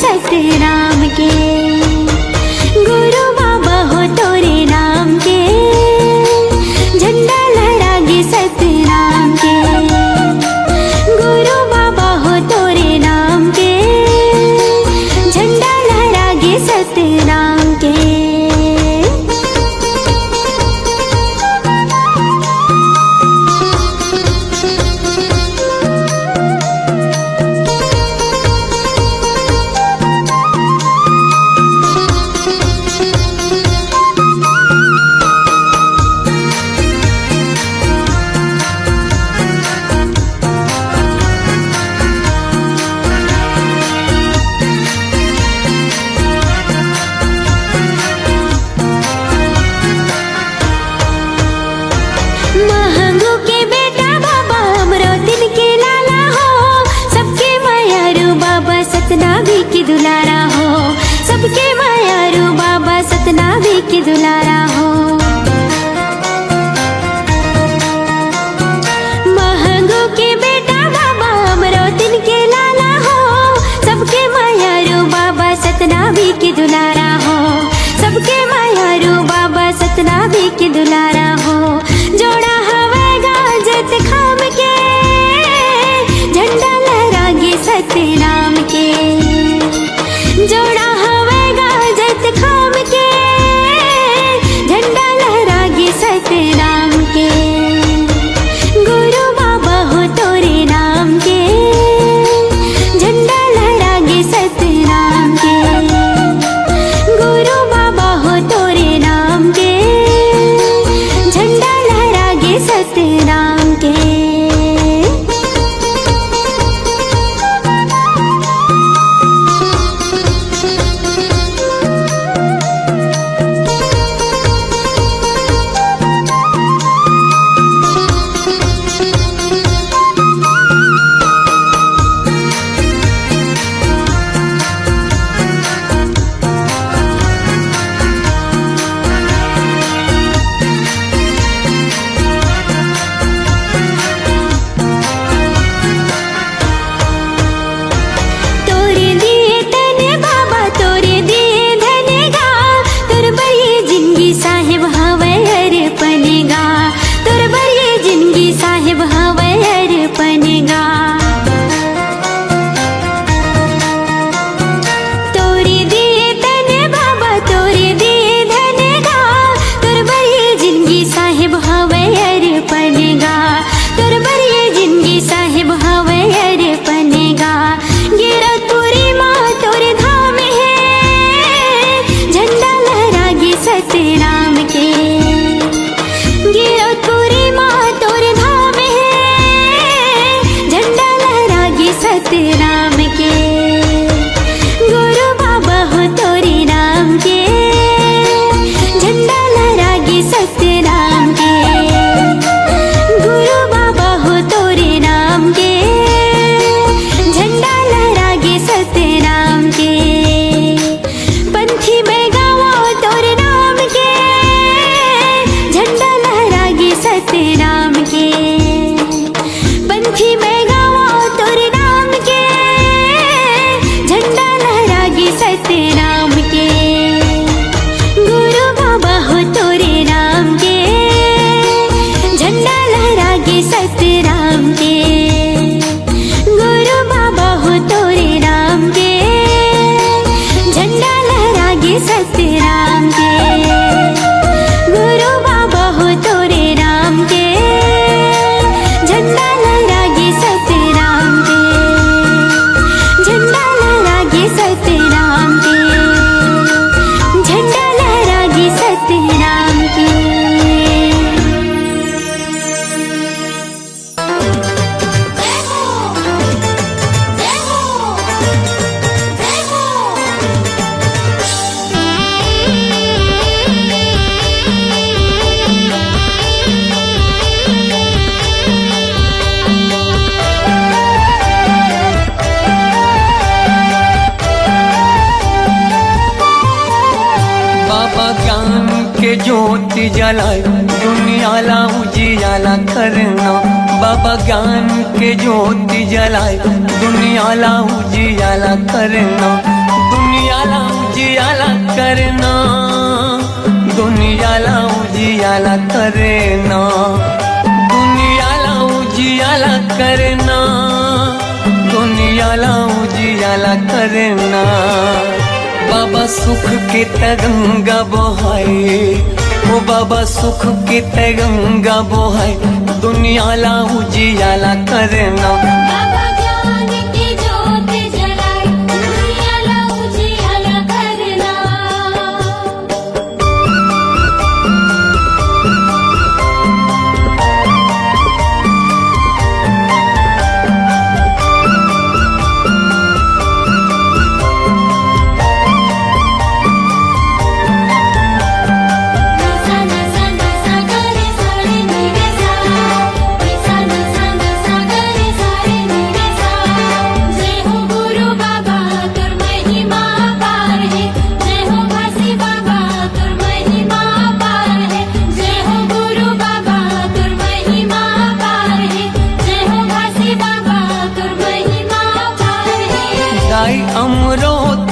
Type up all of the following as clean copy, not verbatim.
सतनाम के। गुरु बाबा हो तोरे नाम के, झंडा लहरागे सतनाम के। गुरु बाबा हो तोरे नाम के, झंडा लहरागे सतनाम के। महंगू के बेटा बाबा अमरोतिन के लाला हो, सबके मायारू बाबा सतनामी की दुलारा हो। सबके मायारू बाबा सतनामी की दुलारा हो। महंगू के बेटा बाबा अमरोतिन के लाला हो, सबके मायारू बाबा सतनामी की दुलारा हो। सबके मायारू बाबा सतनामी की दुलारा हो। जोड़ा हवेगा जत खाम के, झंडा लहरागे सतनाम के। जोड़ा हवेगा जत खाम के, झंडा लहरागे सतनाम के। गुरु बाबा हो तोरे नाम के, झंडा लहरागे सतनाम के। गुरु बाबा हो तोरे नाम के, झंडा लहरागे सतनाम के। तोरे दिए तने बाबा तोरे दिए धनेगा, तोर बड़ी जिंदगी साहिब हवे अर्पणेगा। तोर बड़ी जिंदगी साहिब हवे अर्पणेगा। तोरे दिए तने बाबा तोरे दिए धनेगा, तोर बड़ी जिंदगी साहिब हवे अर्पणेगा। तोर बड़ी जिंदगी साहिब हवे अर्पणेगा। गिरतपुरी माँ तोरे धाम है, झंडा लहरागे सतनाम के। गिरतपुरी माँ तोरे धाम है, झंडा लहरागे सतनाम के। गुरु बाबा हो तोरे नाम के, झंडा लहरागे सतनाम के। गुरु बाबा हो तोरे नाम के, झंडा लहरागे सतनाम के। पंथी में गावो तोरे नाम के, झंडा लहरागे सतनाम के। पंथी में गावो तोरे नाम के, झंडा लहरागे सतनाम के। गुरु बाबा हो तोरे नाम के, झंडा लहरागे सतनाम के। गुरु बाबा हो तोरे नाम के, झंडा लहरागे सतनाम के। गुरु बाबा हो तोरे नाम के, झंडा लहरागे सतनाम के। झंडा लहरागे सतनाम के, झंडा लहरागे सतनाम के। बाबा ज्ञान के ज्योति जलाए, दुनियाला उजियाला करना। बाबा ज्ञान के ज्योति जलाए, दुनियाला उजियाला करना। करना, दुनियाला उजियाला करना, दुनियाला उजियाला करना, दुनियाला उजियाला करना। बाबा सुख के तरंगा बहाए, ओ बाबा सुख के तरंगा बहाए, दुनियाला उजियाला करना। बाबा ज्ञान की ज्योत जलाए, दुनियाला उजियाला करना।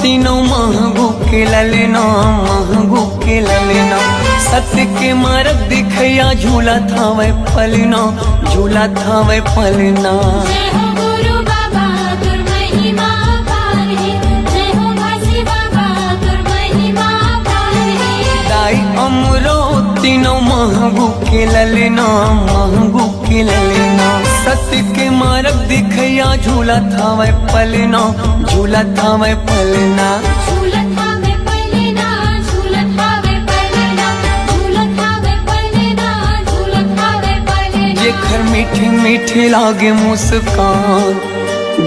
तीनों महंगू के ललना, महंगू के ललना, सत्य के मार्ग दिखया झूला था वह पलना, झूला था वह पलना। जय हो गुरु बाबा तुर महिमा पार है, जय हो घासी बाबा तुर महिमा पार है। दाई अमरो तीनों महंगू के ललना, महंगू के ललना, सत्य के मार्ग दिखया झूला था वह पलना, झूला था वह पलना। झूलत हावे पलना, झूलत हावे पलना, झूलत हावे पलना, झूलत हावे पलना। जेखर मीठी मीठी लागे मुस्कान,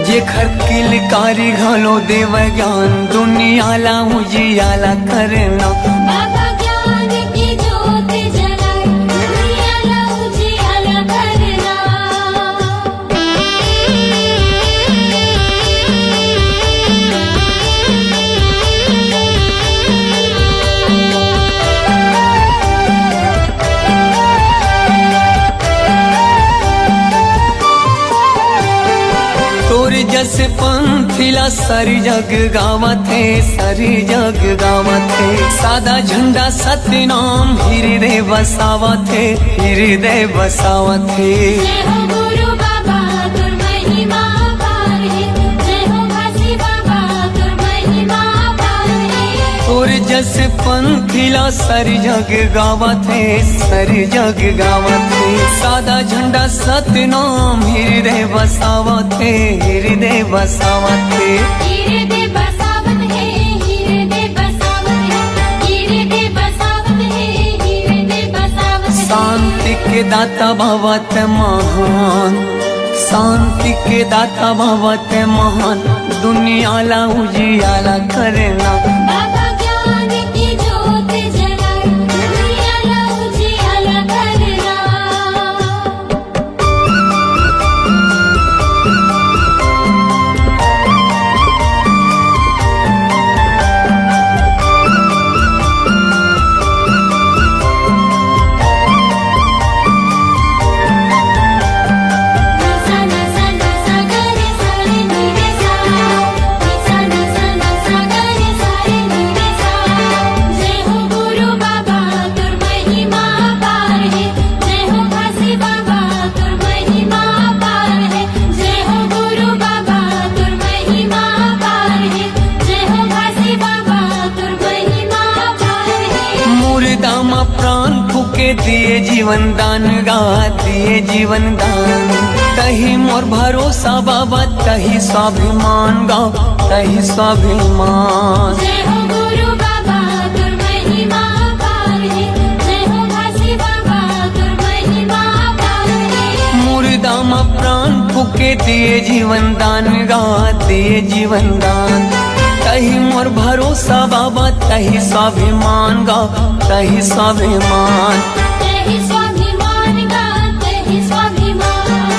जेखर किलकारी घालो देव ज्ञान, दुनियाला उजियाला करना। बाबा ज्ञान की ज्योत जलाए, दुनियाला उजियाला करना। तोर जस पंथिला सारी जग गावत है, सारी जग गावत है। सादा झंडा सत्य नाम हृदय बसावत है, हृदय बसावत है। जय हो गुरु बाबा तुर महिमा पार है, जय हो घासी बाबा तुर महिमा पार है। तोर जस पंथिला सारी जग गावत है, सारी जग गावत है। सादा झंडा सत्य नाम हृदय बसावत है, हृदय बसावत है। हृदय बसावत है, हृदय बसावत है, हृदय बसावत है, हृदय बसावत है। शांति के दाता भवत महान, शांति के दाता भवत महान, दुनियाला उजियाला करना। बाबा ज्ञान की ज्योत जलाए, दुनियाला उजियाला करना। जय हो गुरु बाबा तुर महिमा पार है, जय हो घासी बाबा तुर महिमा पार है। जय हो गुरु बाबा तुर महिमा पार है, जय हो घासी बाबा तुर महिमा पार है। मुर्दा मा प्राण फूके दिए जीवन दान गा, दिए जीवन दान। तही मोर भरोसा बाबा, तही स्वाभिमान गा, तही स्वाभिमान। जय हो गुरु बाबा तुर महिमा पार है, जय हो घासी बाबा तुर महिमा पार है। मुर्दा मा प्राण फूके दिए जीवन दान गा, दिए जीवन दान। तही मोर भरोसा बाबा, तही स्वाभिमान गा, तही स्वाभिमान। तेहि स्वाभिमान गा, तेहि स्वाभिमान,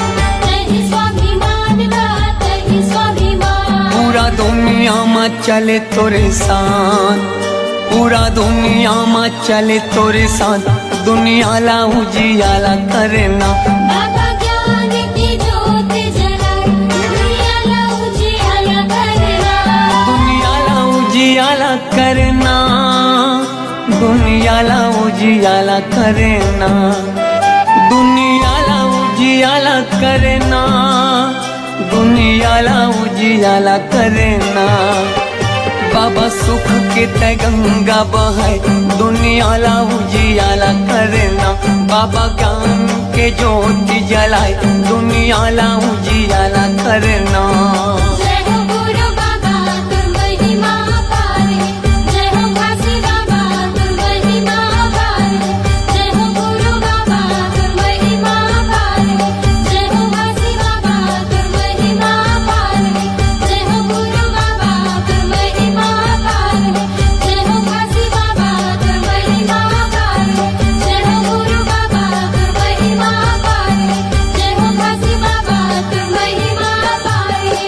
तेहि स्वाभिमान गा, तेहि स्वाभिमान। पूरा दुनिया में चले तोरे साथ, पूरा दुनिया में चले तोरे साथ, दुनियाला उजियाला करना। बाबा ज्ञान की ज्योत जलाए, दुनियाला उजियाला करना। दुनियाला उजियाला करना, दुनियाला उजियाला करना, दुनियाला उजियाला करना, दुनियाला उजियाला करना। बाबा सुख के ते गंगा बहाय, दुनियाला उजियाला करना। बाबा ज्ञान के ज्योति जलाए, दुनियाला उजियाला करना। जय हो गुरु बाबा तुम महिमा पारे, जय हो काशी बाबा तुम महिमा पारे, जय हो गुरु बाबा तुम महिमा पारे, जय हो काशी बाबा तुम महिमा पारे, जय हो गुरु बाबा तुम महिमा पारे, जय हो काशी बाबा तुम महिमा पारे, जय हो गुरु बाबा तुम महिमा पारे, जय हो काशी बाबा तुम महिमा पारे।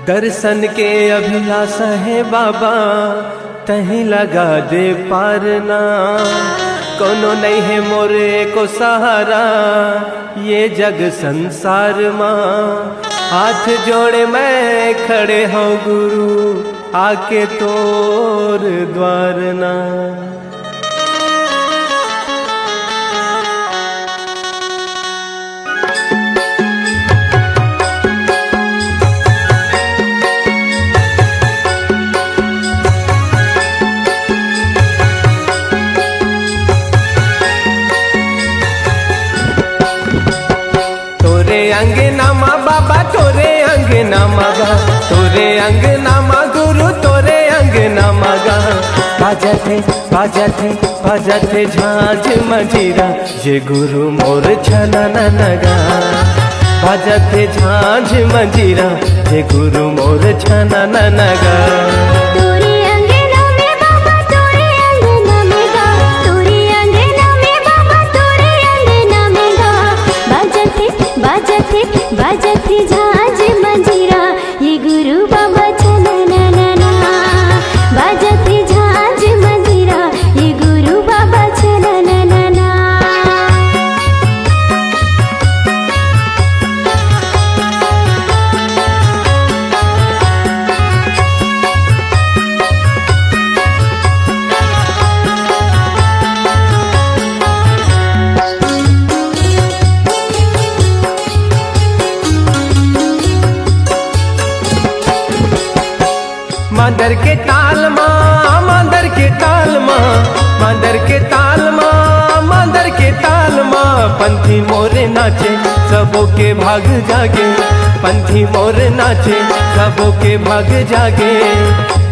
दर्शन के अभिलाषा है बाबा, तहीं लगा दे पारना। कोनो नहीं है मोरे को सहारा, ये जग संसार माँ। हाथ जोड़े मैं खड़े हूँ गुरु, आके तोर द्वार ना। अंगना माँ बाबा तोरे अंगना मगा, तोरे अंगना माँ गुरु तोरे अंगना मगा। बाजते बाजते बाजते झांझ मंजीरा, ये गुरु मोर छना नगा। बाजते झांझ मंजीरा, ये गुरु मोर छना नगा। बाजती झांझ मंजीरा, ये गुरु बाबा छना ना ना। बाजती झांझ मंजीरा, ये गुरु बाबा छना ना ना। मांदर के ताल माँ, मांदर के ताल माँ, मांदर के ताल माँ, मांदर के ताल माँ। पंथी मोरे नाचे सबों के भाग जागे, पंथी मोरे नाचे सबों के भाग जागे।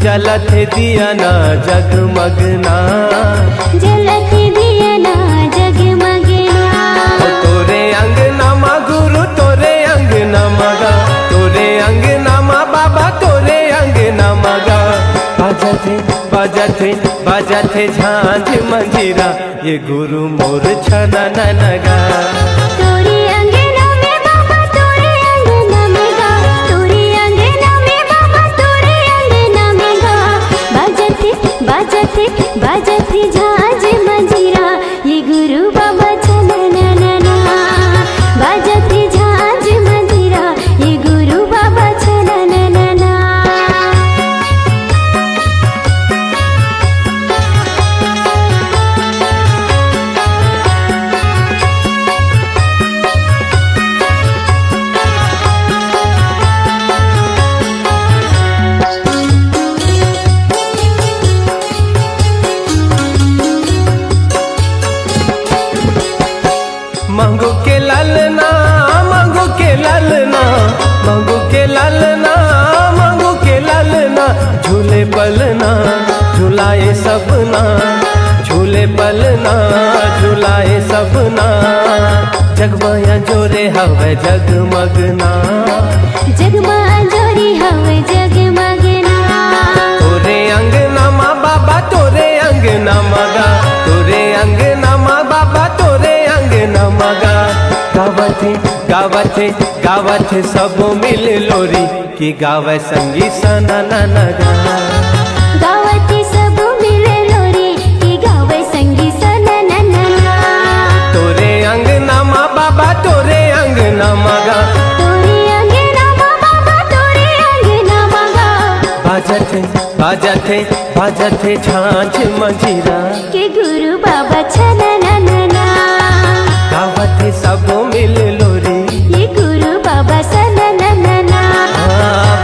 जलत दिया ना जगमगना, जलत दिया ना जगमगना। तोरे अंगना माँ गुरु तोरे अंगना मगा, तोरे अंगना माँ बाबा तोरे अंगना मगा। बाजते बाजते बाजते झांझ मंजीरा, ये गुरु मोर छना नगा। तोरे अंगना में बाबा तोरे अंगना में गा, तोरे अंगना में बाबा तोरे अंगना में गा। बाजते बाजते बाजते झांझ मंजीरा, ये गुरु बाबा छना ना ना। बाजते झांझ मंजीरा, ये गुरु बाबा छना ना ना। मांगो के लालना, मांगो के लालना, मांगो के लालना, मांगो के लालना। झूले पलना झुलाए सबना, झूले पलना झुलाए सबना। जगमाया जोरे हवे जगमगना, जगमा जोरी हवे जगमगना। तोरे अंगना माँ बाबा तोरे अंगना मगा, तोरे अंगना माँ बाबा तोरे अंगना मगा। गावथे गावथे गावथे सबो मिल लोरी, की गावे संगी सना नगा। गावती सब मिले लोरी, की गावे संगी सना ना। तोरे अंगना माँ बाबा तोरे अंगना मगा, तोरे अंगना माँ बाबा तोरे अंगना मगा। बाजते बाजते बाजते झांझ मंजीरा, के गुरु बाबा छना ना। गावथे सबो मिल लोरी, ये गुरु बाबा सना ना।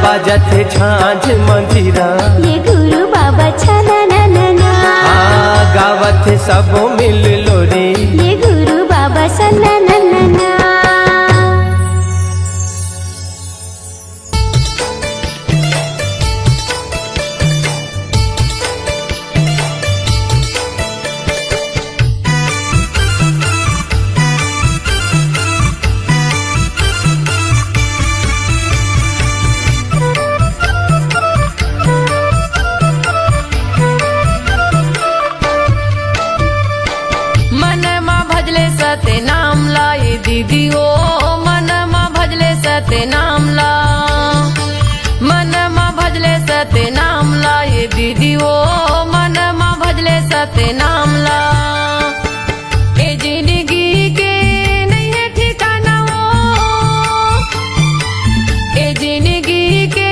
बाजते झांझ मंजीरा, ये गुरु बाबा छना ना। गावथे सबो मिल लोरी, ये गुरु बाबा सना ना। ओ मनमा भजले सत्य नाम ला। ए जिंदगी के नहीं है ठिकाना वो, ए जिंदगी के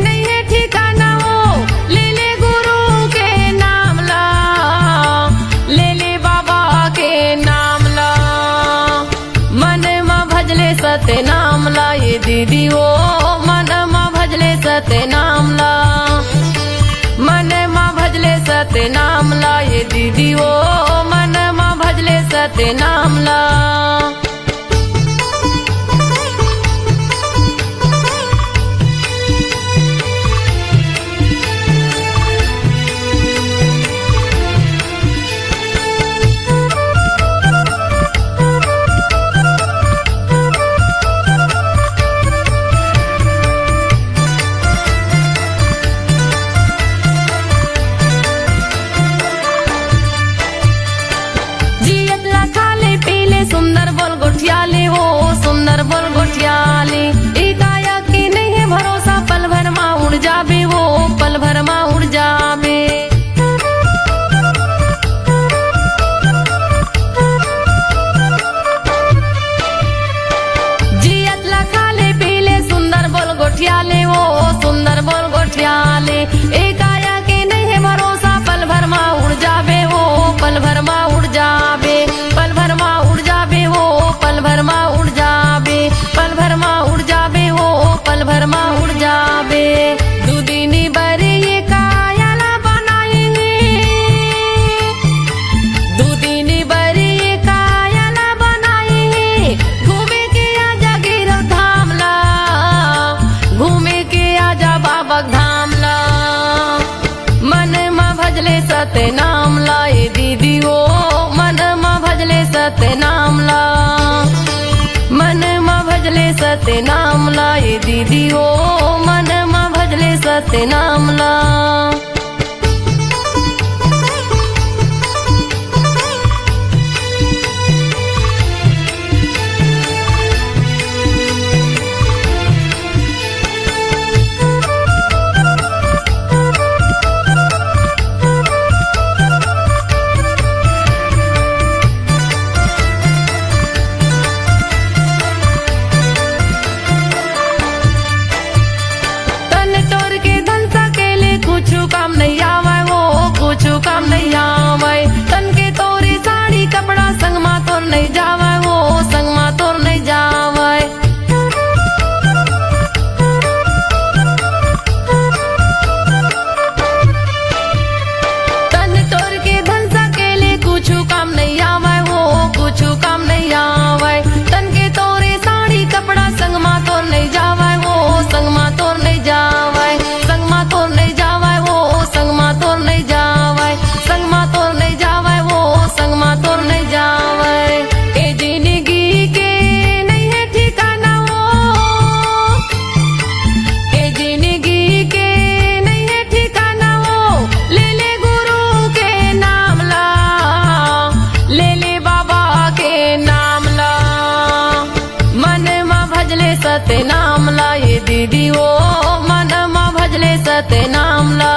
नहीं है ठिकाना वो, ले ले गुरु के नाम ला, ले ले बाबा के नाम ला। मनमा भजले सत्य नाम ला ये दीदी ओ मनमा भजले सत्य नाम ला। मनमा भजले सत्य नाम ला ये दीदी ओ मनमा भजले सत्य नाम ला। सुंदर बोल गोठियाले हो सुंदर बोल गोठियाले, काया की नहीं है भरोसा, पल भर माँ उड़ जाबे वो पल भर माँ उड़ जाबे। जियत लखाले पीले सुंदर बोल गोठियाले हो सुंदर बोल गोठियाले, काया की नहीं है भरोसा, पल भर माँ उड़ जाबे वो पल भर माँ उड़ जाबे। पल भर माँ उड़ जाबे हो पल भर माँ उड़ जाबे, पल भर माँ उड़ जाबे हो पल भर माँ उड़ जाबे। दुदिनी बरे ये कायाला बनाए हैं, दुदिनी बरे ये कायाला बनाए हैं, घूमे के आजा गिरव धाम ला, घूमे के आजा बाबा धाम ला। मनमा भजले सत्य नाम ला ये दीदी ओ मनमा भजले सत्य नाम ला। मनमा भजले सत्य नाम ला ये दीदी ओ मनमा भजले सत्य नाम ला। काम नहीं आवे वो कुछ काम नहीं आवे, तन के तोरी साड़ी कपड़ा संग मा तोर नहीं जावे वो संग मा तोर नहीं जावे। तन तोर के धन सकेले कुछ काम नहीं आवे वो कुछ काम नहीं आवे, तन के तोरे साड़ी कपड़ा संग मा तोर नहीं जावे वो संग मा तोर नहीं जावे। संग मा तोर नहीं जावे संग मा तोर नहीं जावे, संग मा तोर नहीं जावे वो संग मा तोर नहीं जावे। ए जिंदगी के नहीं है ठिकाना वो, ए जिंदगी के नहीं है ठिकाना वो, ले ले गुरु के नाम ला, ले ले बाबा के नाम ला। मनमा भजले सत्य नाम ला ये दीदी ओ मनमा भजले सत्य नाम ला।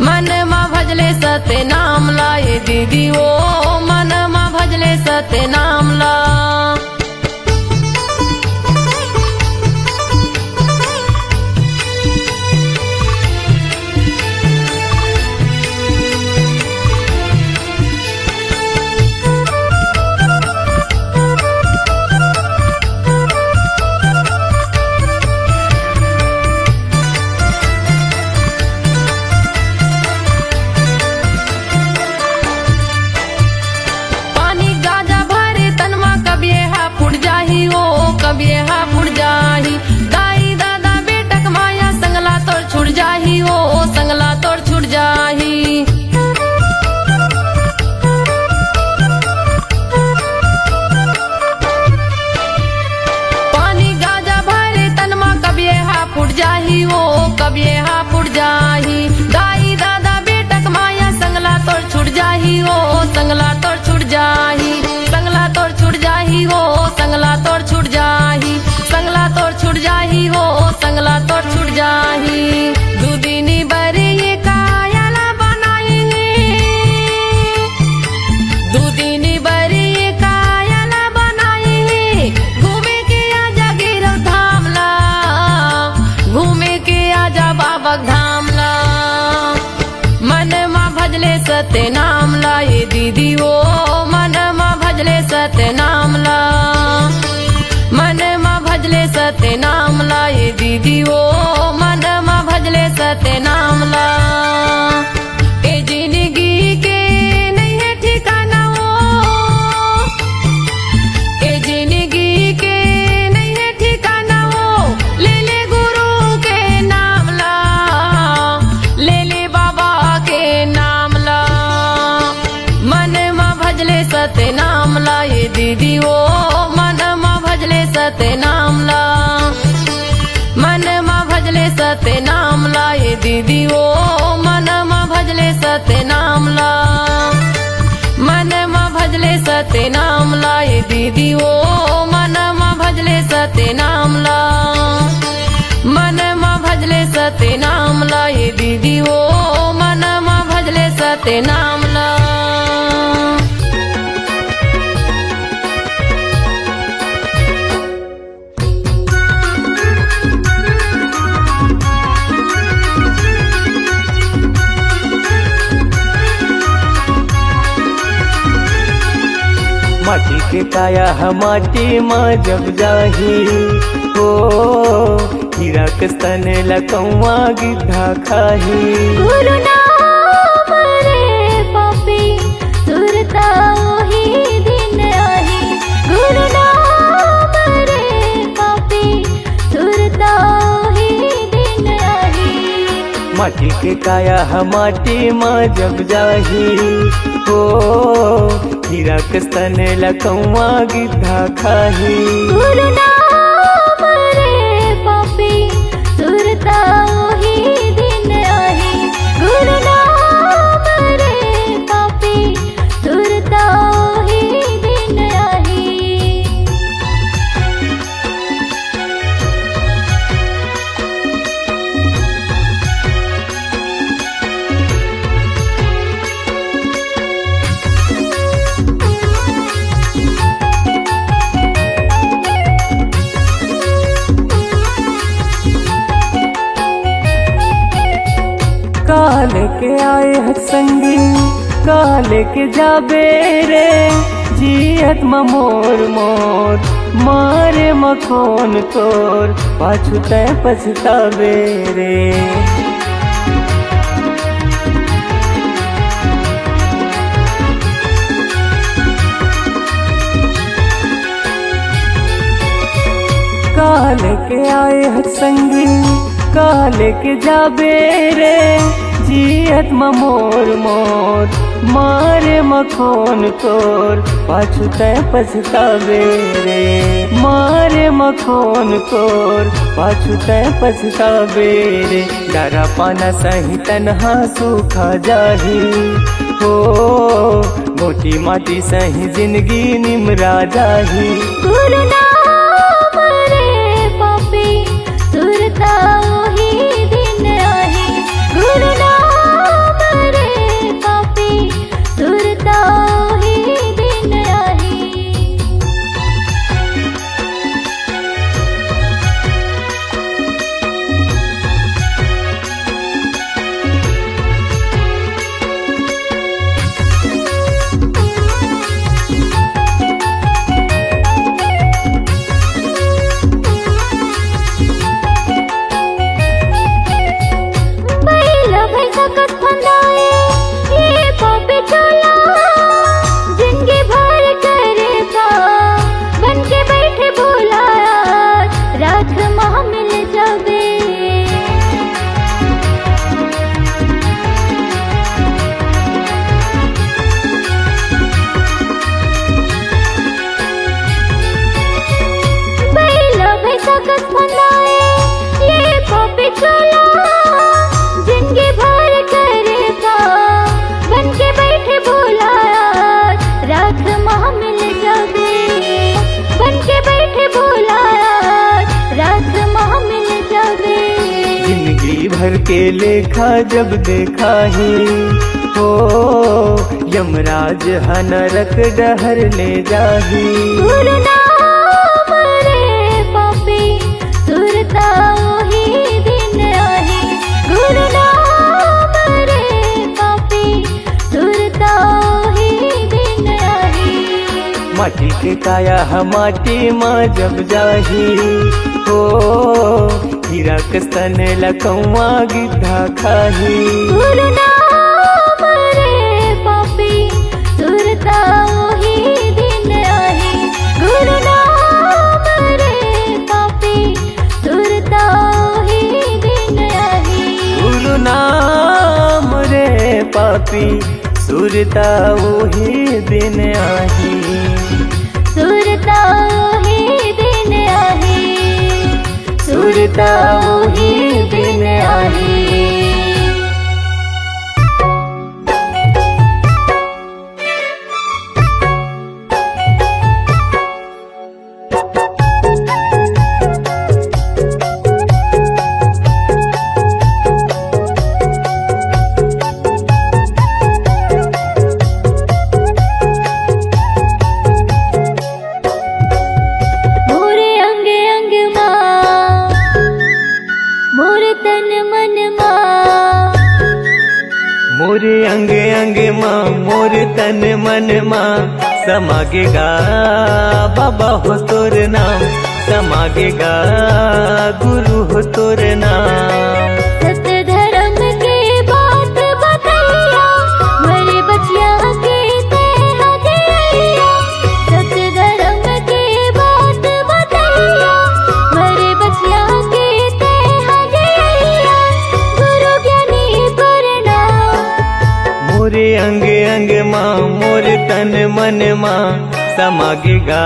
मनमा भजले सत्य नाम ला ये दीदी ओ मनमा भजले सत्य नाम ला। पानी गाजा भरे तनमा सत्य नाम ला ये दीदी वो मन मा भजले सत्य नाम ला मन मा भजले सत्य नाम ला ये दीदी वो मन मा भजले सत्य नाम ला ए जिंदगी के नहीं है ठिकाना वो ए जिंदगी के नहीं है ठिकाना वो ले ले गुरु के नाम ला ले ले बाबा के नाम ला मन मा भजले सत्य नाम ला ये दीदी वो मन मा भजले सत्य नाम ला मन मा भजले सत्य नाम ला ये दीदी वो मन मा भजले सत्य नाम ला मन मा भजले सत्य नाम ला ये दीदी वो मन मा भजले सत्य नाम ला मन मा भजले सत्य नाम ला ये दीदी वो मन मा भजले सत्य नाम ला माटी के काया माटी माँ जब जाही हो हीरा के स्तन लकौआ गिद्धा खाही गुरु नाम रे पापी सुरता ओही दिन आही गुरु नाम रे पापी सुरता ओही दिन आही माटी के काया माटी माँ जब जाही हो हीरा के स्तन लकौआ गिद्धा खाही गुरु नाम रे पापी सुरता ओही दिन आही गुरु नाम रे पापी सुरता ओही दिन आही काल के आए हर संगी काल के जाबे रे जियत मोर मोर मारे मखोन तोर पाछू तय पछतावे रे काल के आए हर संगी काल के जाबे रे जियत मोर मोर मारे मखोन तोर पाछू तय पछतावे रे मारे मखोन तोर पाछू तय पछतावे रे डरा पाना सही तन्हा सूखा जाही हो मोटी माटी सही जिंदगी निमरा जाही गुरु नाम रे पापी सुरता ओही दिन आही गुरु नाम रे पापी सुरता ओही दिन आही बैला भैंसा कस फंदाए ये पापी चोला जिनके भर करे का बन के बैठे भोला रात माह मिल जावे बैला भैंसा कस फंदाए ये पापी चोला जिनके भर करे का बन के बैठे भोला रात माह मिल जावे बन के बैठे भोला रात माह मिल जावे जिंदगी भर के लेखा जब देखा ही हो यमराज हा नरक डहर ले जाही गुरु नाम रे पापी सुरता ओही दिन आही गुरु नाम रे पापी सुरता माटी के काया हम माटी माँ जब जाही हो हीरा कस्तन लकौआ गिद्धा खाही गुरु नाम रे पापी सुरता वही दिन आही गुरु नाम रे पापी सुरता वही दिन आही गुरु नाम रे पापी सुरता वही दिन आही सुरता वही दिन आही सुरता वही दिन आही मोरे अंग अंग माँ मोरे तन मन माँ मोरे अंग अंग माँ मोर तन मन माँ समागेगा बाबा हो तोर नाम समागेगा गुरु हो तोर नाम सत्य धर्म के बात बतैया मरे बचिया के ते हदिया सत्य धर्म के बात बतैया मरे बचिया के ते हदिया गुरु ज्ञानी प्रणाम मोरे अंग अंग माँ मोर तन मन माँ समागेगा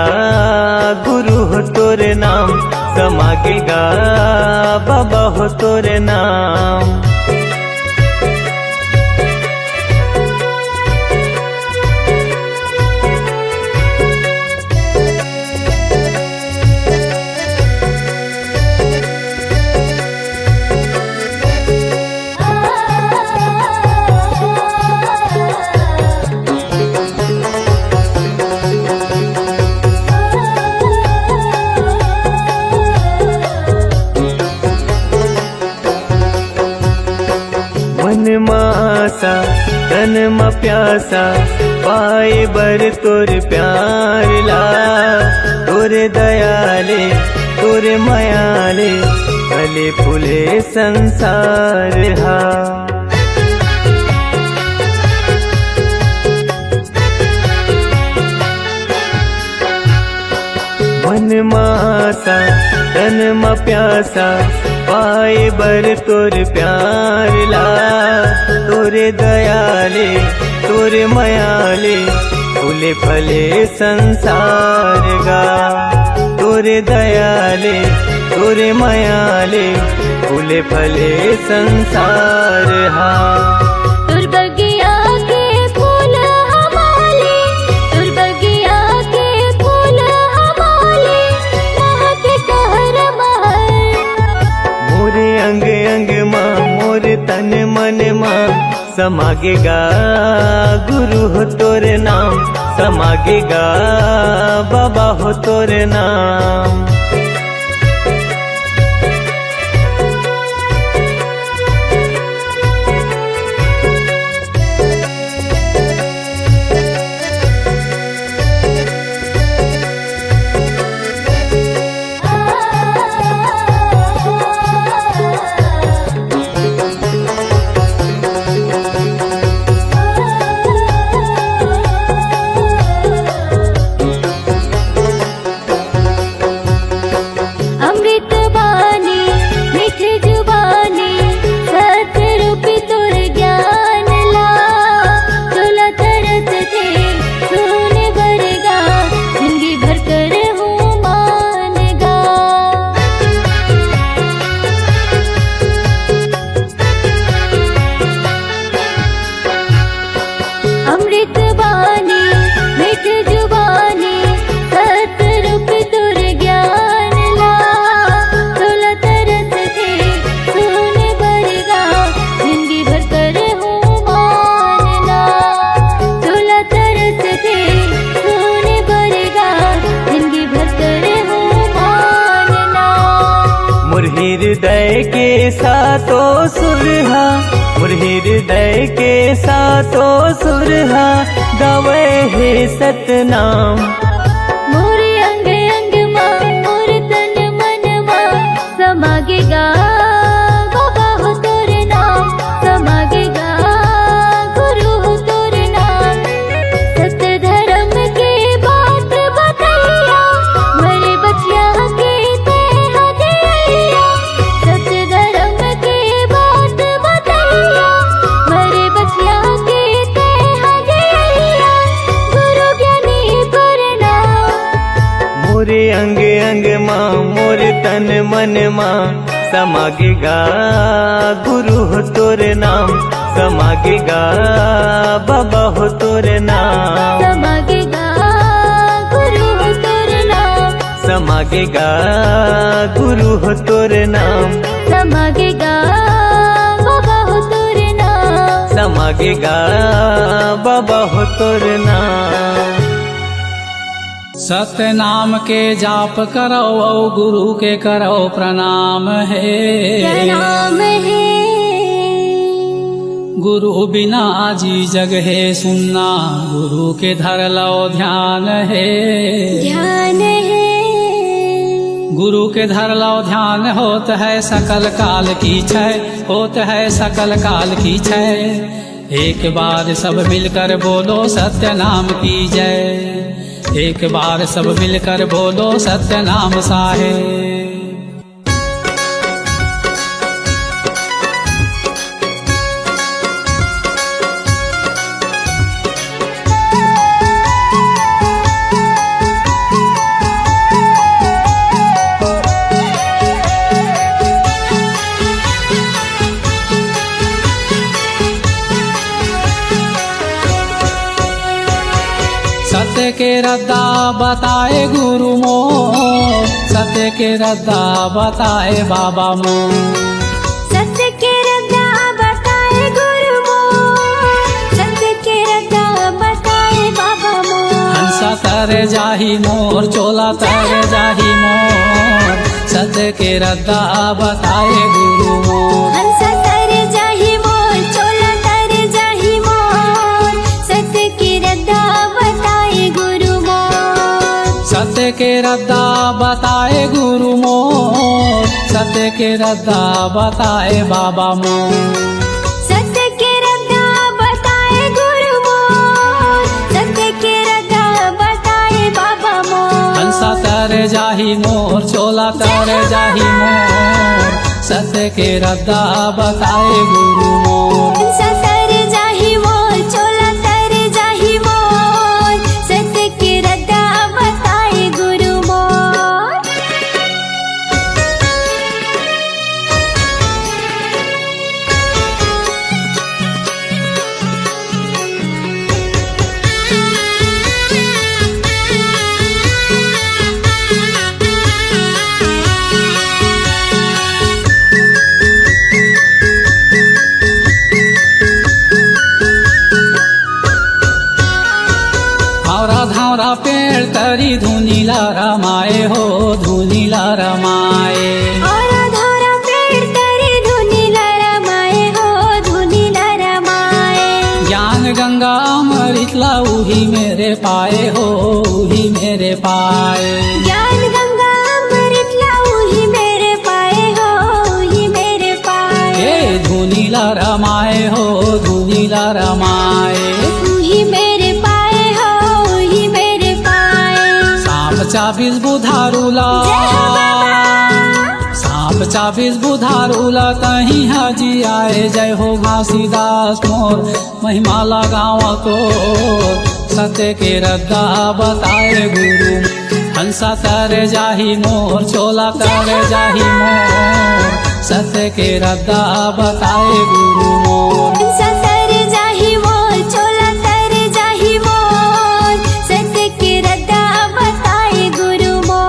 गुरु हो तोर नाम समागेगा बाबा हो तोर नाम मन मासा तन म प्यासा पाए बर तोर प्यार ला तोरे दयाले तोरे मायाले फले फूले संसार हा मन मासा तन म प्यासा पाए बर तोर प्यार ला तोरे दयाले तोरे मायाले फूले फले संसार गा तोरे दयाले तोरे मायाले फूले फले संसार हा तुर बगिया के फूल हमारे तुर बगिया के फूल हमारे महक कहर महर मोरे अंग अंग माँ मोर तन मन माँ समागेगा गुरु हो तोर नाम समागेगा बाबा हो तोर नाम अमृत बानी मीठ जुबानी सत्य रूपी तुर ज्ञान ला चोला तरस थे सोने भरेगा जिंदगी भर कर हूँ मानेगा अमृत बानी मीठ जुबानी सत्य रूपी तुर ज्ञान ला चोला तरस थे सोने भरेगा जिंदगी भर कर हूँ मानना चोला तरस थे सोने भरेगा जिंदगी भर कर हूँ मानना मोर हृदय के सातों सुरहा मोर हृदय के सातों सुरहा गावे हे सतनाम मोरे अंग अंग माँ मोरे तन मन माँ समागेगा गुरु हो तोरे नाम, समागेगा बाबा हो तोरे नाम, समागेगा गुरु हो तोरे नाम, समागेगा गुरु हो तोरे नाम, समागेगा बाबा हो तोरे नाम, समागेगा बाबा हो तोरे नाम। सत्य नाम के जाप करो औ गुरु के करो प्रणाम है, प्रणाम है। गुरु बिना जी जग है सुनना, गुरु के धर लो ध्यान है, ध्यान है। गुरु के धर लो ध्यान होत है सकल काल की छय, होत है सकल काल की छय। एक बार सब मिलकर बोलो सत्य नाम की जय, एक बार सब मिलकर बोलो सत्य नाम साहेब। सत्य के रद्दा बताए गुरु मोर, सत्य के रद्दा बताए बाबा मोर, सत्य के रद्दा बताए गुरु मोर, सत्य के रद्दा बताए बाबा मोर। हंसा तर जाही मोर चोला तर जाही मोर, सत्य के रद्दा बताए गुरु मोर, हंसा तर जाही मोर चोला तर जाही मोर, सत्य के रद्दा बताए गुरु मोर। सत्य के रद्दा बताए गुरु मोर, सत्य के रद्दा बताए बाबा मोर, सत्य के रद्दा बताए गुरु मोर, सत्य के रद्दा बताए बाबा मोर। हंसा तर जाही मोर चोला तर जाही मोर, सत्य के रद्दा बताए गुरु मोर, हंसा तर जाही मोर चोला तर जाही मोर, सत्य के रद्दा बताए गुरु मोर। धावरा धावरा पेड़ तरी धुनीला रमाए हो, धुनीला रमाए। और धारा पेड़ तरी धुनीला रमाए हो, धुनीला रमाए। ज्ञान गंगा अमृतला उही मेरे पाए हो, उही मेरे पाए। ज्ञान गंगा अमृत लाऊही मेरे पाए हो, ही मेरे पाए। हे धुनीला रमाए हो, धुनीला रमाए। ही मेरे पाए हो, ही मेरे पाए। सांप चाबीस बुधारूला, जय हो बाबा। सांप चाबीस बुधारूला कहीं हाजी आए। जय हो घासीदास मोर महिमा लगावा तो, सत्य के रद्दा बताए गुरु। हंसा तर जाही मोर चोला तर जाही मोर, सत्य के रद्दा बताए गुरु मोर। हंसा तर जाही मोर चोला तर जाही मोर, सत्य के रद्दा बताए गुरु मोर।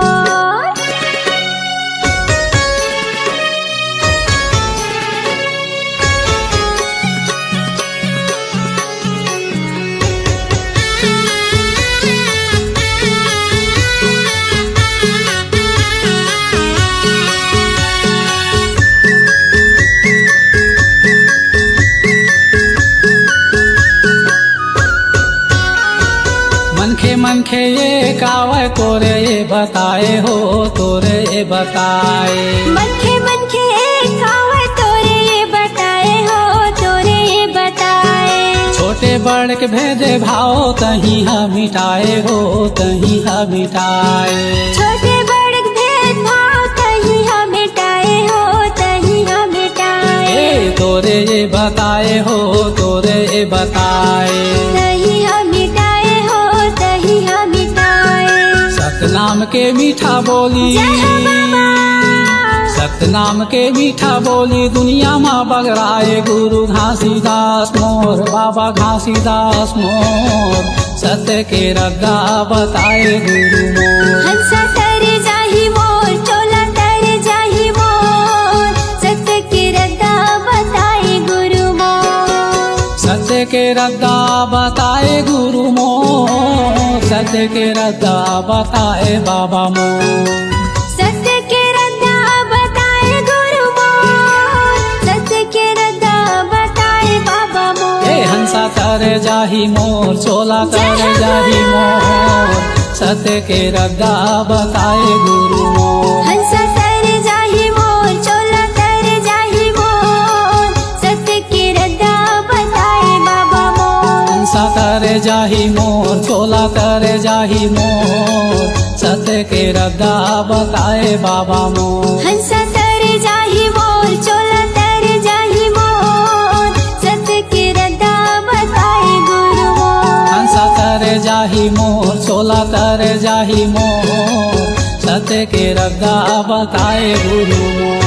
मनखे मनखे ये कावे तोरे ये बताए हो, तोरे ये बताए। मनखे मनखे खावे तोरे ये बताए हो, तोरे ये बताए। छोटे बड़ के भेदे भाव तहीं हा मिटाए हो, तहीं हा मिटाए। छोटे बड़ भेद भाव तहीं हम मिटाए हो, तहीं हम मिटाए। ए तोरे ये बताए हो, तोरे ये बताए। तहीं हम मिटाए हो, तहीं हम मिटाए। सतनाम के मीठा बोली, जय हो बाबा। सतनाम के मीठा बोली दुनिया में बगराए गुरु घासीदास मोर, बाबा घासीदास मोर, सत्य के रद्दा बताए गुरु मोर। हंसा तर जाही मोर, चोला तर जाही मोर, सत्य के रद्दा बताए गुरु मोर। सत्य के रद्दा बताए गुरु मोर, सत्य के रद्दा बताए बाबा मोर। सत्य के रद्दा बताए गुरु मोर, सत्य के रद्दा बताए बाबा मोर। हे हंसा तर जाही मोर, चोला तर जाही मोर, सत्य के रद्दा बताए गुरु मोर। हंसा तर जाही मोर, चोला तर जाही मोर, सत्य के रद्दा बताए बाबा मोर। हंसा तर जाही मोर, चोला तर जाही मोर, सत्य के रद्दा बताए बाबा मोर। हंसा तर जाही मोर, चोला तर जाही मोर, सत्य के रद्दा बताए गुरु मोर। हंसा तर जाही मोर, चोला तर जाही मोर, सत्य के रद्दा बताए गुरु मोर।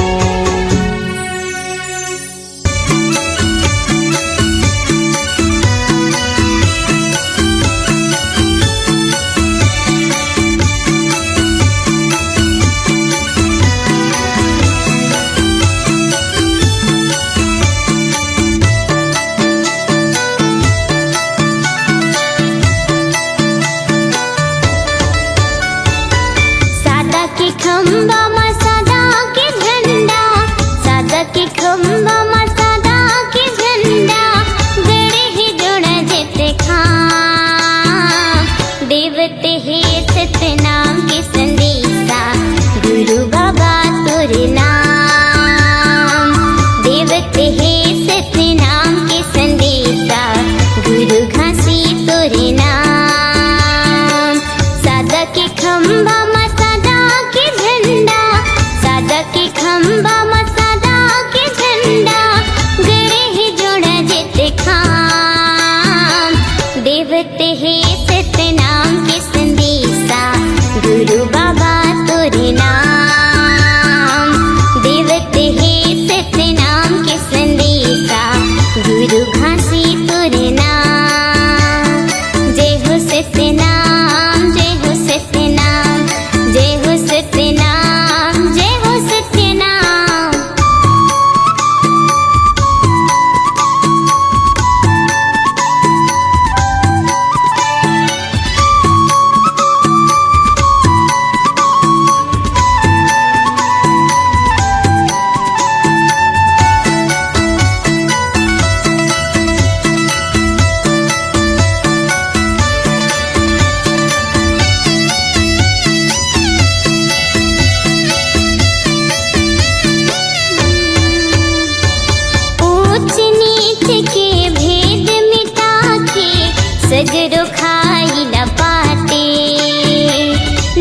सादा के खंबा में सादा के झंडा, सादा के खंबा में सादा के झंडा, गड़े ही जोड़ा जेते खां, देवते हे सत्य नाम के संदेशा, गुरु बाबा तोरे नाम। देवते हे सत्य नाम के संदेशा, गुरु घासी तोरे नाम। सादा के खंबा में सादा के झंडा, सादा के खंबा में सादा के झंडा, गड़े ही जोड़ा जेते खां, देवते हे सत्य नाम के संदेशा, गुरु बाबा तोरे नाम। देवते हे सत्य नाम के संदेशा, गुरु घासी तोरे नाम। जय हो सत्य नाम, जय हो सत्य नाम, जय हो सत्य नाम, जय हो सत्य नाम। ऊंच नीच के भेद मिटा के, सगरो खाई न पाते,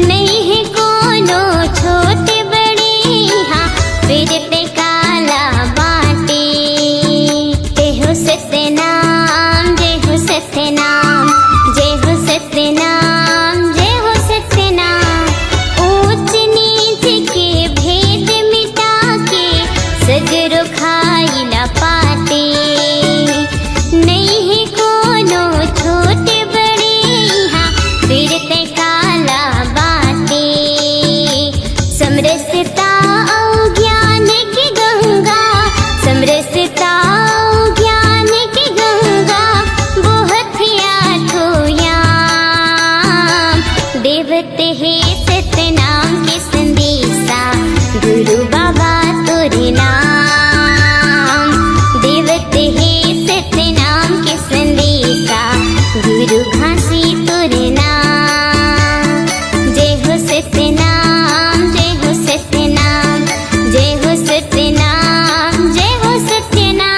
नहीं है कोनो छोटे बड़े यहाँ, फिर ते काला बाटे। जय हो सत्य नाम, जय हो सत्य नाम, जय हो सत्य नाम, जय हो सत्य नाम। ऊंच नीच के भेद मिटा के, सगरो खाई न पाते, नहीं है कोनो छोटे बड़े यहाँ, फिर ते काला बाटे। समरसता औ ज्ञान की गंगा, समरसता औ ज्ञान की गंगा, बहुत ही आठों याम। देवते हे सत्य नाम के संदेशा, गुरु बाबा तोरे नाम। देवते हे सत्य नाम के संदेशा, गुरु घासी तोरे नाम। जय हो सत्य नाम, जय हो सत्य नाम, जय हो सत्य नाम, जय हो सत्य नाम।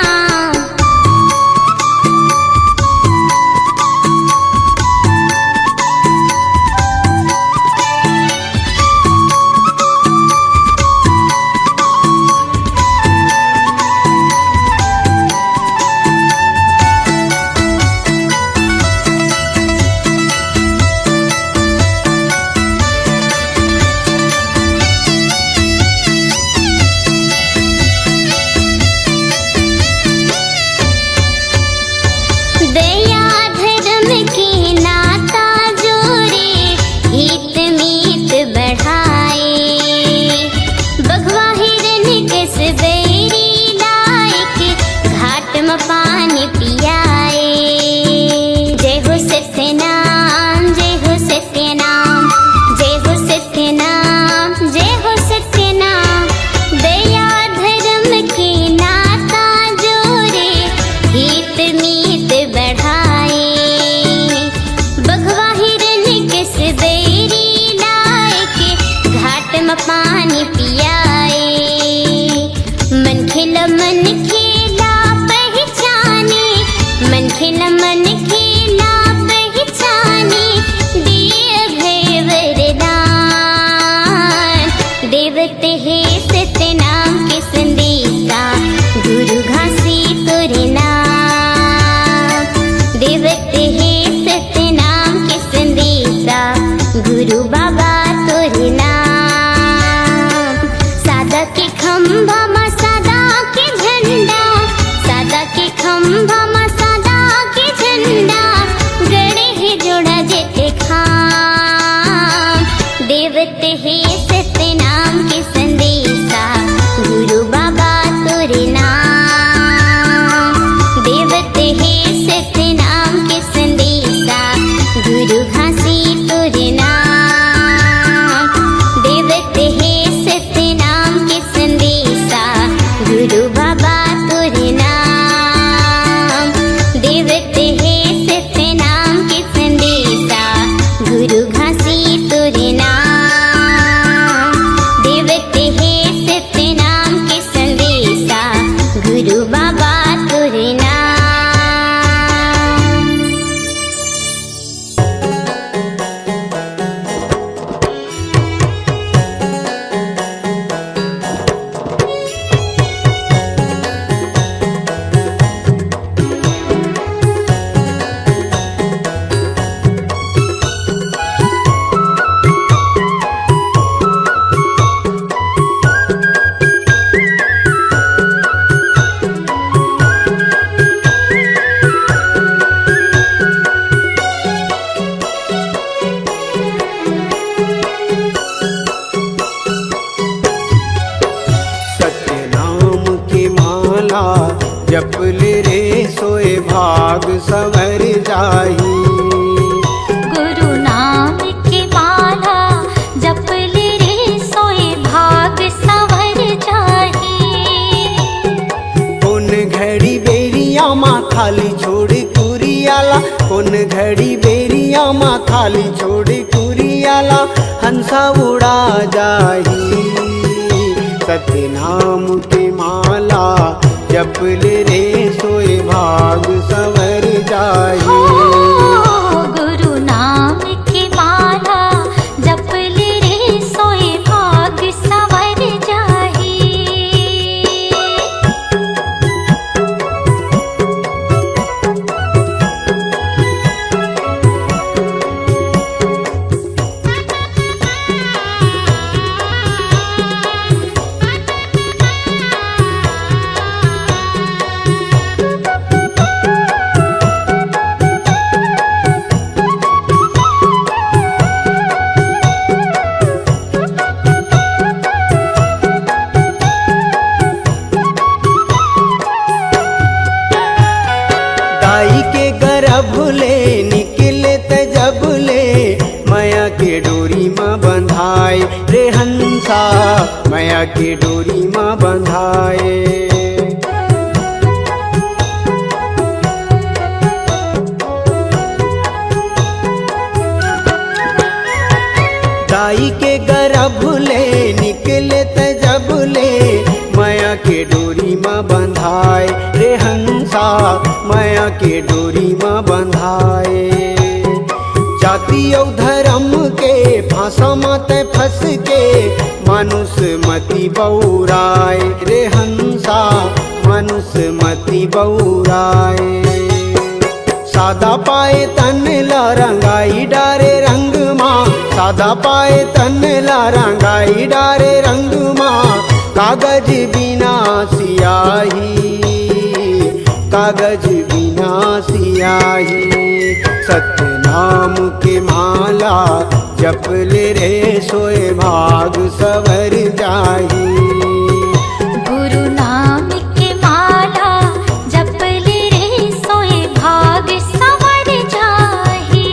खंभा मा सदा के झंडा गड़े है जोड़ा जेते खाम देवते है सत्य नाम के संदेशा गुरु बाबा तोरे नाम देवते है सत्य नाम के संदेशा गुरु घासी तोरे नाम देवते है सत्य नाम के संदेशा गुरु बाबा तोरे नाम देवते है सत्य नाम के संदेशा गुरु घासी तोरे नाम देवते है सत्य नाम के संदेशा गुरु बाबा तोरे नाम। सत्य नाम की माला जप ले रे सोए भाग संवर जाही। गुरु नाम के माला जप ले रे सोए भाग संवर जाही। कौन घड़ी बेरिया माँ खाली छोड़ कुरियाला कौन घड़ी बेरिया माँ खाली छोड़ कुरियाला हंसा उड़ा जाही। सत्य नाम की माला जप ले रे सोए भाग संवर जाही। गुरु नाम के माला जप ले रे सोए भाग संवर जाही। दाई के गर्भ ले निकले त जब ले माया के डोरी माँ बंधाए रे हंसा माया के डोरी माँ बंधाए। दाई के गर्भ ले निकले त जब ले माया के डोरी माँ बंधाए रे हंसा माया के डोरी माँ बंधाए। जाति और धर्म के फांसा मत फंस के मानुष मति बौराए रे हंसा मानुष मति बौराए। सादा पाए तन ला रंगाई डारे रंग माँ सादा पाए तन ला रंगाई डारे रंग माँ कागज बिना सियाही कागज बिना सियाही। सत्य नाम के माला जप ले रे सोए भाग संवर जाही। गुरु नाम के माला जप ले रे सोए भाग संवर जाही।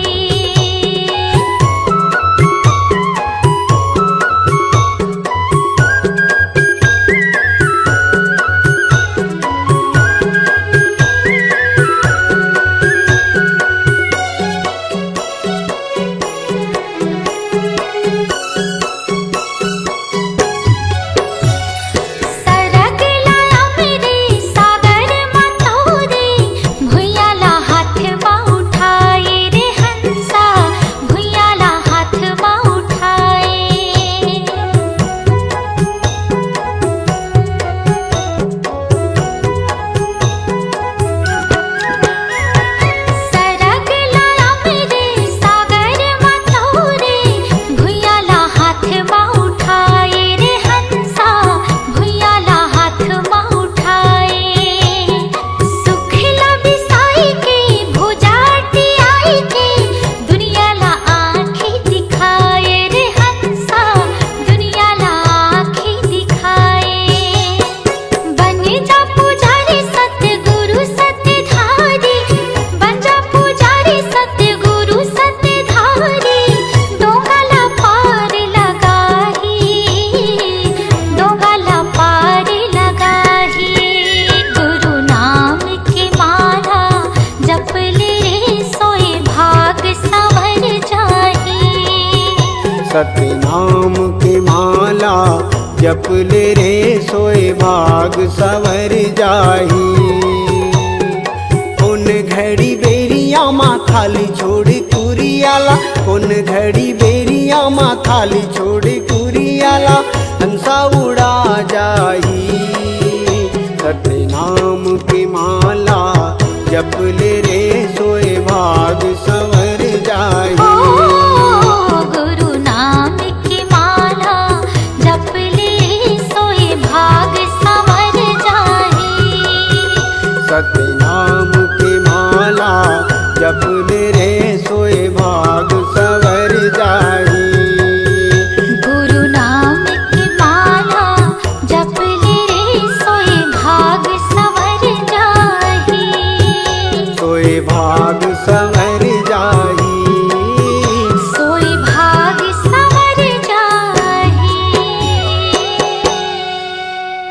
जप ले रे सोए भाग सवर जाही। कौन घड़ी बेरिया माँ थाली छोड़ कुरियाला, कौन घड़ी बेरिया माँ थाली छोड़ कुरियाला, हंसा उड़ा जाही। सत्य नाम की माला जप ले